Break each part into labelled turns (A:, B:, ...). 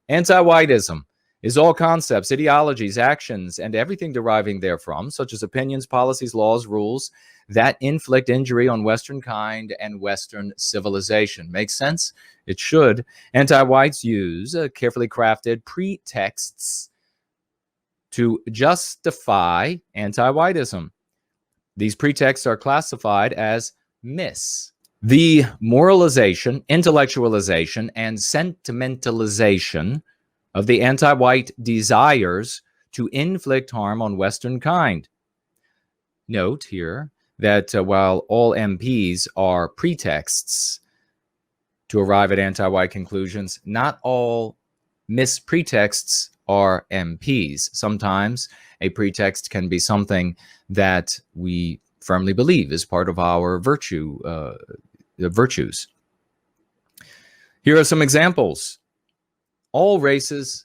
A: Anti-Whiteism is all concepts, ideologies, actions, and everything deriving therefrom, such as opinions, policies, laws, rules, that inflict injury on Western kind and Western civilization. Makes sense? It should. Anti-whites use carefully crafted pretexts to justify anti-whiteism. These pretexts are classified as myths. The moralization, intellectualization, and sentimentalization of the anti-white desires to inflict harm on Western kind. Note here that while all MPs are pretexts to arrive at anti-white conclusions, not all mispretexts are MPs. Sometimes a pretext can be something that we firmly believe is part of our virtues. Here are some examples. All races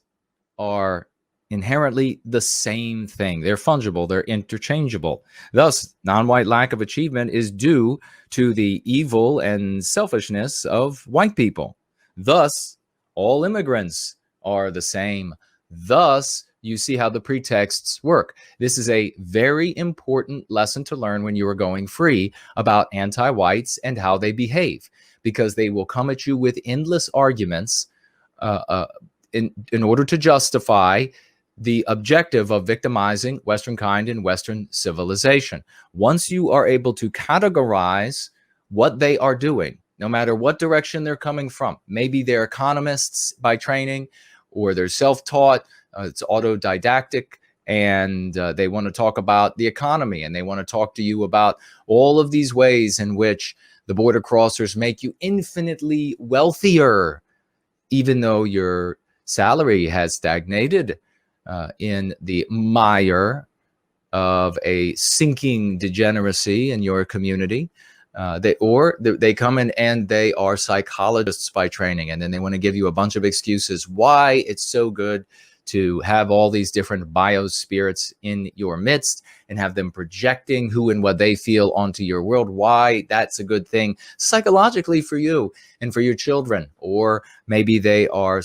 A: are inherently the same thing. They're fungible, they're interchangeable. Thus, non-white lack of achievement is due to the evil and selfishness of white people. Thus, all immigrants are the same. Thus, you see how the pretexts work. This is a very important lesson to learn when you are going free about anti-whites and how they behave, because they will come at you with endless arguments in order to justify the objective of victimizing Western kind and Western civilization. Once you are able to categorize what they are doing, no matter what direction they're coming from, maybe they're economists by training, or they're self-taught, it's autodidactic, and they want to talk about the economy, and they want to talk to you about all of these ways in which the border crossers make you infinitely wealthier, even though your salary has stagnated in the mire of a sinking degeneracy in your community. They come in and they are psychologists by training, and then they want to give you a bunch of excuses why it's so good to have all these different biospirits in your midst and have them projecting who and what they feel onto your world, why that's a good thing psychologically for you and for your children. Or maybe they are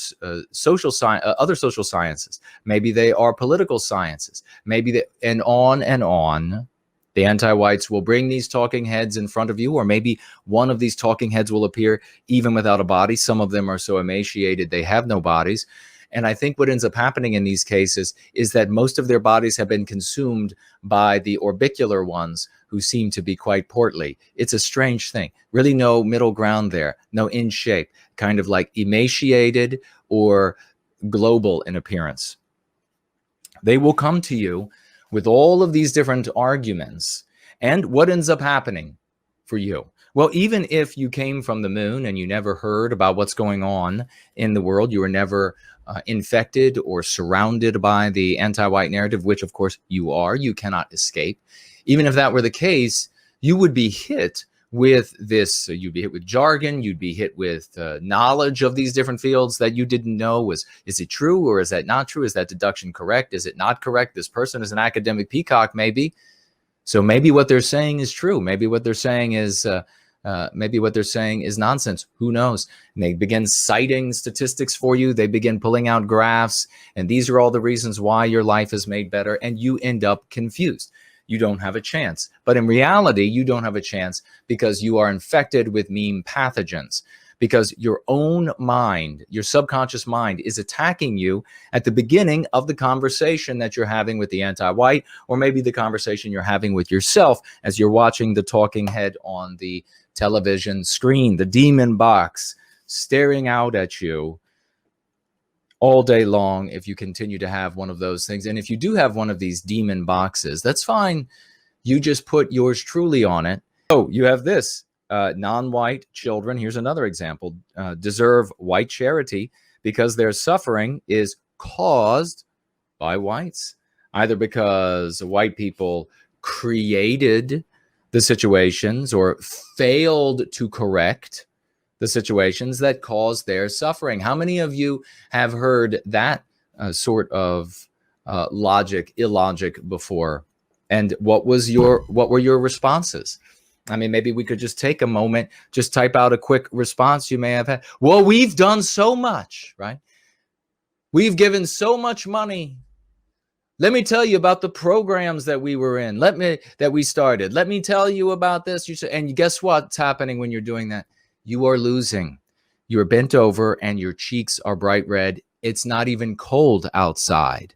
A: social science, other social sciences. Maybe they are political sciences. Maybe they, and on and on. The anti-whites will bring these talking heads in front of you, or maybe one of these talking heads will appear even without a body. Some of them are so emaciated they have no bodies. And I think what ends up happening in these cases is that most of their bodies have been consumed by the orbicular ones, who seem to be quite portly. It's a strange thing. Really no middle ground there, no in shape, kind of like emaciated or global in appearance. They will come to you with all of these different arguments. And what ends up happening for you? Well, even if you came from the moon and you never heard about what's going on in the world, you were never infected or surrounded by the anti-white narrative, which of course you are, you cannot escape. Even if that were the case, you would be hit with this, you'd be hit with jargon, you'd be hit with knowledge of these different fields that you didn't know. Is it true or is that not true? Is that deduction correct? Is it not correct? This person is an academic peacock, maybe. So maybe what they're saying is true. Maybe what they're saying is nonsense. Who knows? And they begin citing statistics for you. They begin pulling out graphs. And these are all the reasons why your life is made better. And you end up confused. You don't have a chance. But in reality, you don't have a chance because you are infected with meme pathogens. Because your own mind, your subconscious mind, is attacking you at the beginning of the conversation that you're having with the anti-white, or maybe the conversation you're having with yourself as you're watching the talking head on the television screen, the demon box staring out at you all day long. If you continue to have one of those things, and if you do have one of these demon boxes, that's fine. You just put yours truly on it. Oh, you have this. Non-white children, here's another example, deserve white charity because their suffering is caused by whites, either because white people created the situations or failed to correct the situations that caused their suffering. How many of you have heard that sort of illogic before? And what were your responses? I mean, maybe we could just take a moment, just type out a quick response you may have had. Well, we've done so much, right? We've given so much money. Let me tell you about the programs that we were in. That we started. Let me tell you about this. And guess what's happening when you're doing that? You are losing. You're bent over and your cheeks are bright red. It's not even cold outside.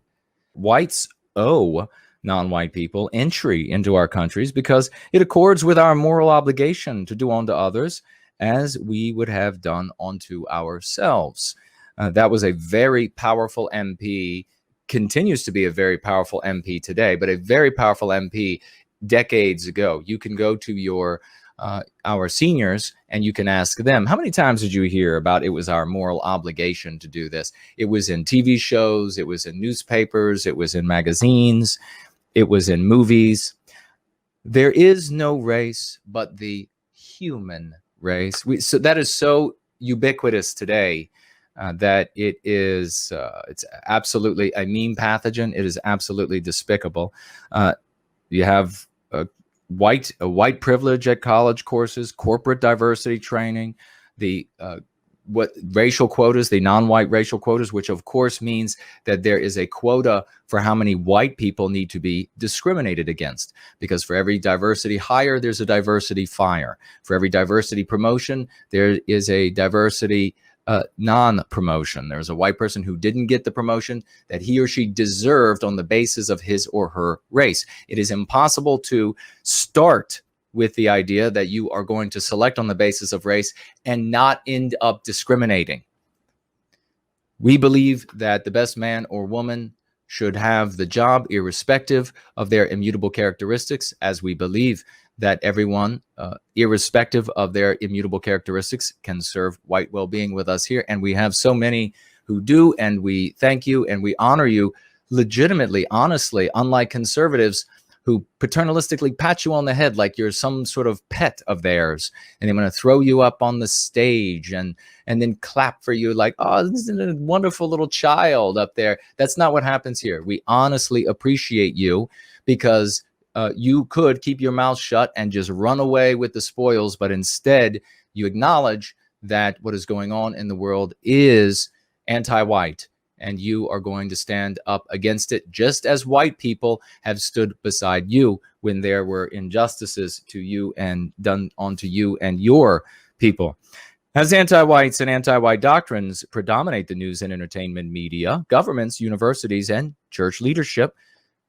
A: Whites owe non-white people entry into our countries because it accords with our moral obligation to do unto others as we would have done unto ourselves. That was a very powerful MP, continues to be a very powerful MP today, but a very powerful MP decades ago. You can go to our seniors and you can ask them, how many times did you hear about it was our moral obligation to do this? It was in TV shows, it was in newspapers, it was in magazines, it was in movies. There is no race but the human race. So that is so ubiquitous today that it's absolutely a meme pathogen. It is absolutely despicable. You have white privilege at college courses, corporate diversity training, the racial quotas, the non-white racial quotas, which of course means that there is a quota for how many white people need to be discriminated against. Because for every diversity hire, there's a diversity fire. For every diversity promotion, there is a diversity non-promotion. There's a white person who didn't get the promotion that he or she deserved on the basis of his or her race. It is impossible to start with the idea that you are going to select on the basis of race and not end up discriminating. We believe that the best man or woman should have the job irrespective of their immutable characteristics, as we believe that everyone, irrespective of their immutable characteristics, can serve white well-being with us here. And we have so many who do, and we thank you and we honor you legitimately, honestly, unlike conservatives who paternalistically pat you on the head like you're some sort of pet of theirs, and they want to throw you up on the stage and then clap for you like, oh, this is a wonderful little child up there. That's not what happens here. We honestly appreciate you because you could keep your mouth shut and just run away with the spoils, but instead you acknowledge that what is going on in the world is anti-white, and you are going to stand up against it, just as white people have stood beside you when there were injustices to you and done onto you and your people. As anti-whites and anti-white doctrines predominate the news and entertainment media, governments, universities, and church leadership,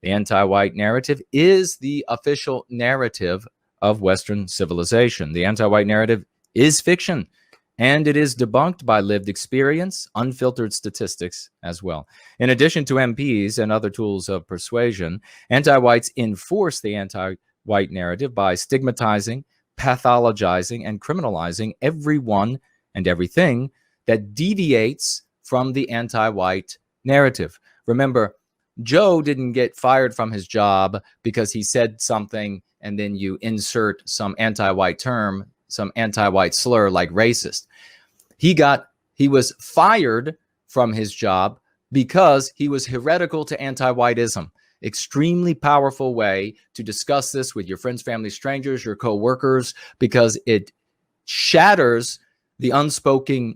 A: the anti-white narrative is the official narrative of Western civilization. The anti-white narrative is fiction, and it is debunked by lived experience, unfiltered statistics as well. In addition to MPs and other tools of persuasion, anti-whites enforce the anti-white narrative by stigmatizing, pathologizing, and criminalizing everyone and everything that deviates from the anti-white narrative. Remember, Joe didn't get fired from his job because he said something and then you insert some anti-white term, some anti-white slur like racist. He was fired from his job because he was heretical to anti-whiteism. Extremely powerful way to discuss this with your friends, family, strangers, your co-workers, because it shatters the unspoken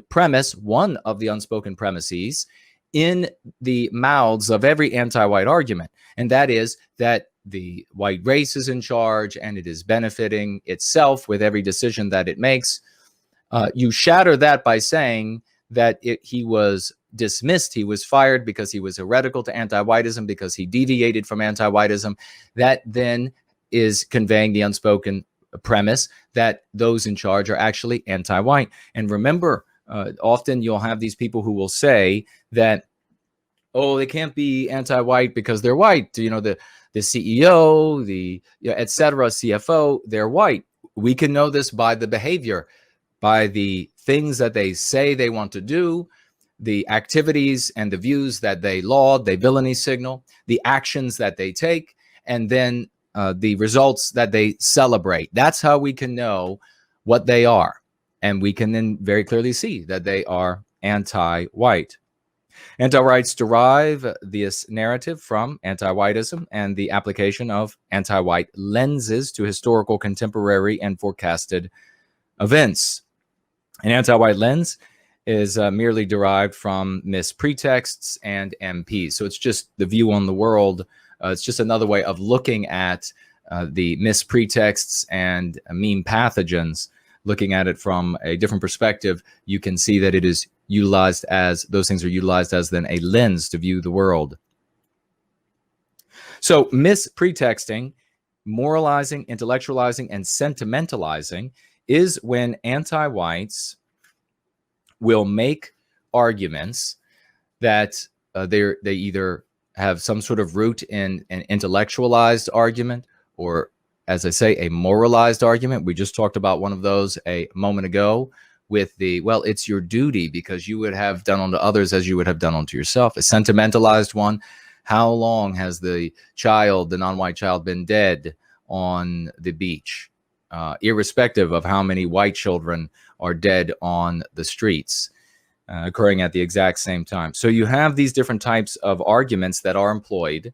A: premise, one of the unspoken premises in the mouths of every anti-white argument, and that is that the white race is in charge and it is benefiting itself with every decision that it makes. You shatter that by saying that he was dismissed, he was fired because he was heretical to anti-whiteism, because he deviated from anti-whiteism. That then is conveying the unspoken premise that those in charge are actually anti-white. And remember, often you'll have these people who will say that, oh, they can't be anti-white because they're white. You know, the CEO, the et cetera, CFO, they're white. We can know this by the behavior, by the things that they say they want to do, the activities and the views that they laud, they villainy signal, the actions that they take, and then the results that they celebrate. That's how we can know what they are. And we can then very clearly see that they are anti-white. Anti-whites derive this narrative from anti-whiteism and the application of anti-white lenses to historical, contemporary, and forecasted events. An anti-white lens is merely derived from mispretexts and MPs. So it's just the view on the world. It's just another way of looking at the mispretexts and meme pathogens. Looking at it from a different perspective, you can see that it is utilized as, those things are utilized as then a lens to view the world. So mispretexting, moralizing, intellectualizing, and sentimentalizing is when anti-whites will make arguments that they either have some sort of root in an intellectualized argument, or, as I say, a moralized argument. We just talked about one of those a moment ago with the, well, it's your duty because you would have done unto others as you would have done unto yourself. A sentimentalized one: how long has the child, the non-white child, been dead on the beach, irrespective of how many white children are dead on the streets, occurring at the exact same time. So you have these different types of arguments that are employed.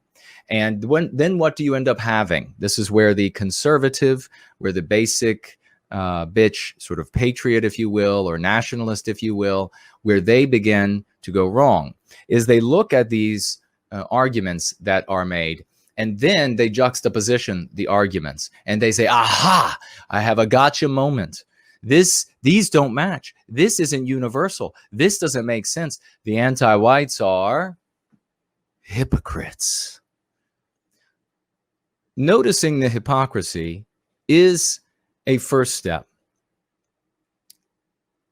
A: And then what do you end up having? This is where the conservative, where the basic bitch sort of patriot, if you will, or nationalist, if you will, where they begin to go wrong, is they look at these arguments that are made, and then they juxtaposition the arguments, and they say, aha, I have a gotcha moment. These don't match. This isn't universal. This doesn't make sense. The anti-whites are hypocrites. Noticing the hypocrisy is a first step.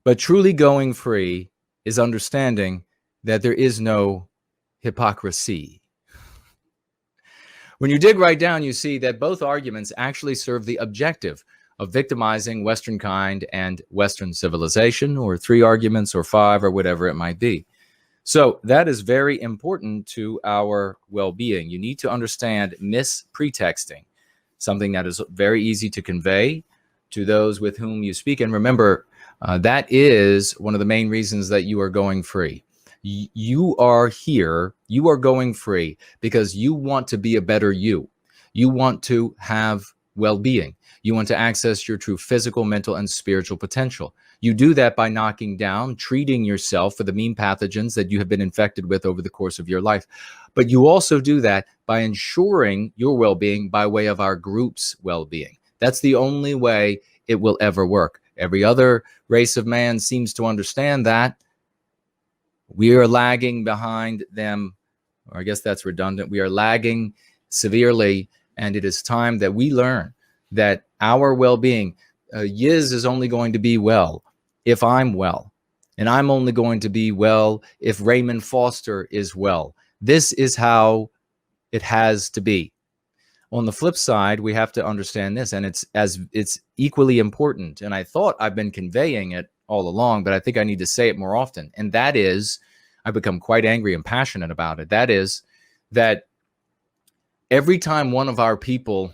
A: But truly going free is understanding that there is no hypocrisy. When you dig right down, you see that both arguments actually serve the objective of victimizing Western kind and Western civilization, or 3 arguments or 5 or whatever it might be. So that is very important to our well-being. You need to understand mispretexting, something that is very easy to convey to those with whom you speak. And remember, that is one of the main reasons that you are going free. You are here, you are going free because you want to be a better you. You want to have well-being. You want to access your true physical, mental, and spiritual potential. You do that by knocking down, treating yourself for the meme pathogens that you have been infected with over the course of your life. But you also do that by ensuring your well-being by way of our group's well-being. That's the only way it will ever work. Every other race of man seems to understand that. We are lagging behind them, or I guess that's redundant. We are lagging severely, and it is time that we learn that our well-being, Yiz is only going to be well if I'm well, and I'm only going to be well if Raymond Foster is well. This is how it has to be. On the flip side, we have to understand this, and it's equally important. And I thought I've been conveying it all along, but I think I need to say it more often. And that is, I've become quite angry and passionate about it. That is that every time one of our people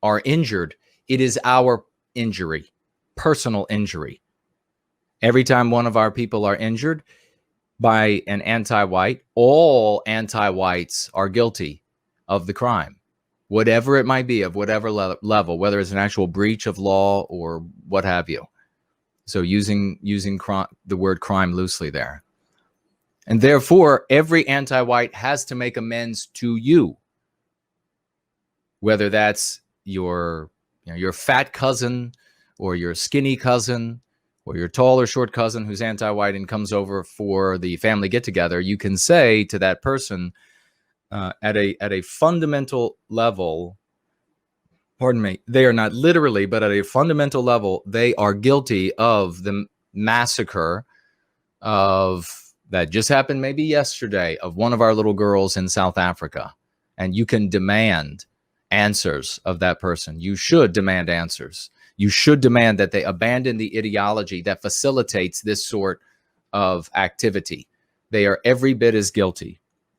A: are injured, it is our injury, personal injury. Every time one of our people are injured by an anti-white, all anti-whites are guilty of the crime, whatever it might be, of whatever level, whether it's an actual breach of law or what have you. So using the word crime loosely there. And therefore, every anti-white has to make amends to you, whether that's your fat cousin or your skinny cousin or your tall or short cousin who's anti-white and comes over for the family get-together. You can say to that person at a fundamental level, pardon me, they are not literally, but at a fundamental level, they are guilty of the massacre of that just happened maybe yesterday of one of our little girls in South Africa. And you can demand answers of that person. You should demand answers. You should demand that they abandon the ideology that facilitates this sort of activity. They are every bit as guilty.